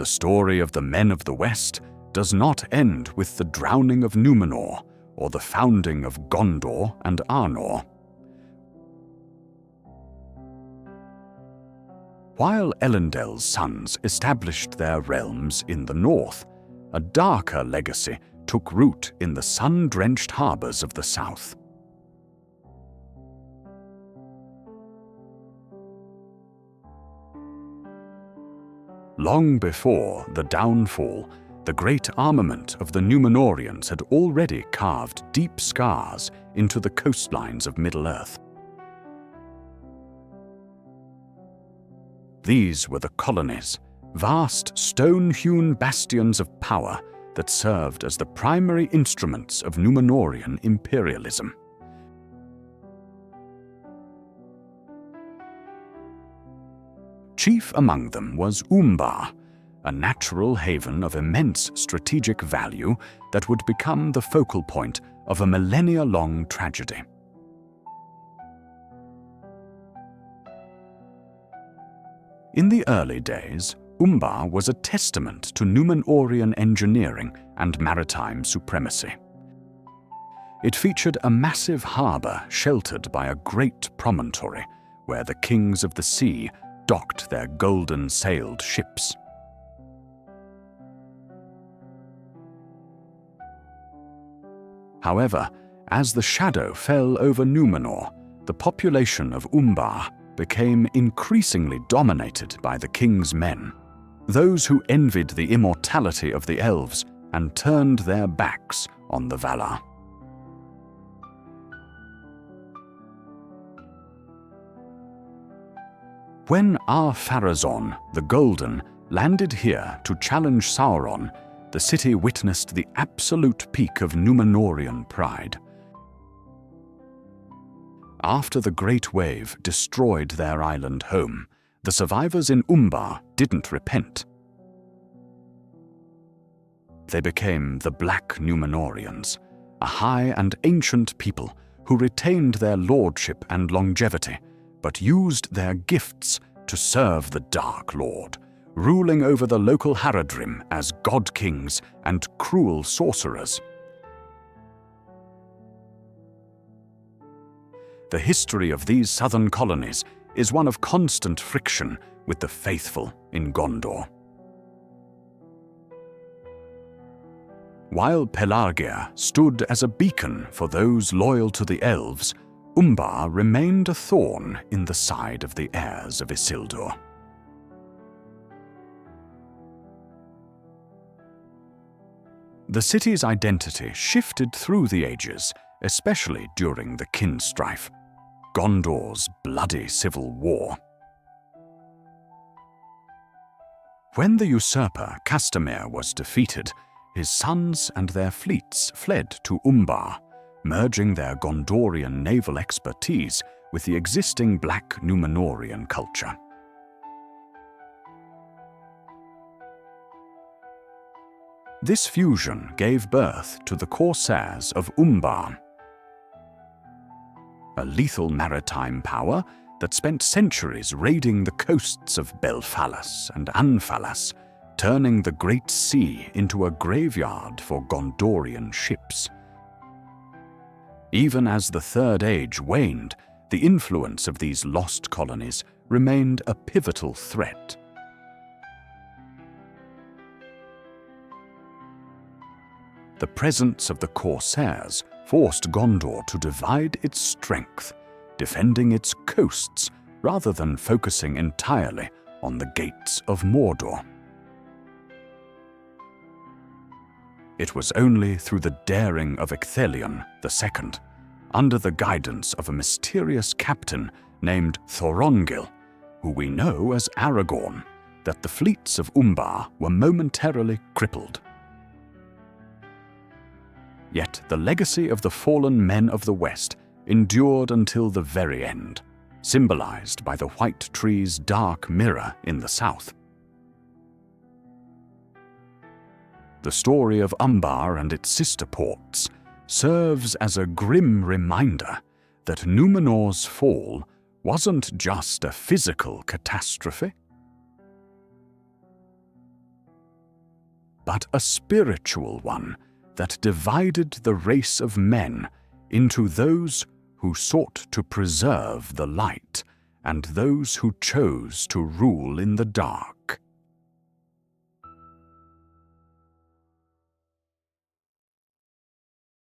the story of the men of the West does not end with the drowning of Numenor or the founding of Gondor and Arnor. While Elendel's sons established their realms in the north, a darker legacy took root in the sun-drenched harbors of the south. Long before the downfall, the great armament of the Numenoreans had already carved deep scars into the coastlines of Middle-earth. These were the colonies, vast stone-hewn bastions of power that served as the primary instruments of Numenorean imperialism. Chief among them was Umbar, a natural haven of immense strategic value that would become the focal point of a millennia-long tragedy. In the early days, Umbar was a testament to Numenorean engineering and maritime supremacy. It featured a massive harbor sheltered by a great promontory where the kings of the sea docked their golden-sailed ships. However, as the shadow fell over Numenor, the population of Umbar became increasingly dominated by the king's men, those who envied the immortality of the elves and turned their backs on the Valar. When ar-pharazon, the Golden, landed here to challenge Sauron, the city witnessed the absolute peak of Numenorean pride. After the Great Wave destroyed their island home, the survivors in Umbar didn't repent. They became the Black Numenoreans, a high and ancient people who retained their lordship and longevity, but used their gifts to serve the Dark Lord, ruling over the local Haradrim as god-kings and cruel sorcerers. The history of these southern colonies is one of constant friction with the faithful in Gondor. While Pelargir stood as a beacon for those loyal to the elves, Umbar remained a thorn in the side of the heirs of Isildur. The city's identity shifted through the ages, especially during the kin-strife, Gondor's bloody civil war. When the usurper Castamir was defeated, his sons and their fleets fled to Umbar, merging their Gondorian naval expertise with the existing Black Numenorean culture. This fusion gave birth to the Corsairs of Umbar, a lethal maritime power that spent centuries raiding the coasts of Belfalas and Anfalas, turning the Great Sea into a graveyard for Gondorian ships. Even as the Third Age waned, the influence of these lost colonies remained a pivotal threat. The presence of the Corsairs forced Gondor to divide its strength, defending its coasts rather than focusing entirely on the gates of Mordor. It was only through the daring of Ecthelion II, under the guidance of a mysterious captain named Thorongil, who we know as Aragorn, that the fleets of Umbar were momentarily crippled. Yet the legacy of the fallen men of the West endured until the very end, symbolized by the White Tree's dark mirror in the south. The story of Umbar and its sister ports serves as a grim reminder that Numenor's fall wasn't just a physical catastrophe. but a spiritual one that divided the race of men into those who sought to preserve the light and those who chose to rule in the dark.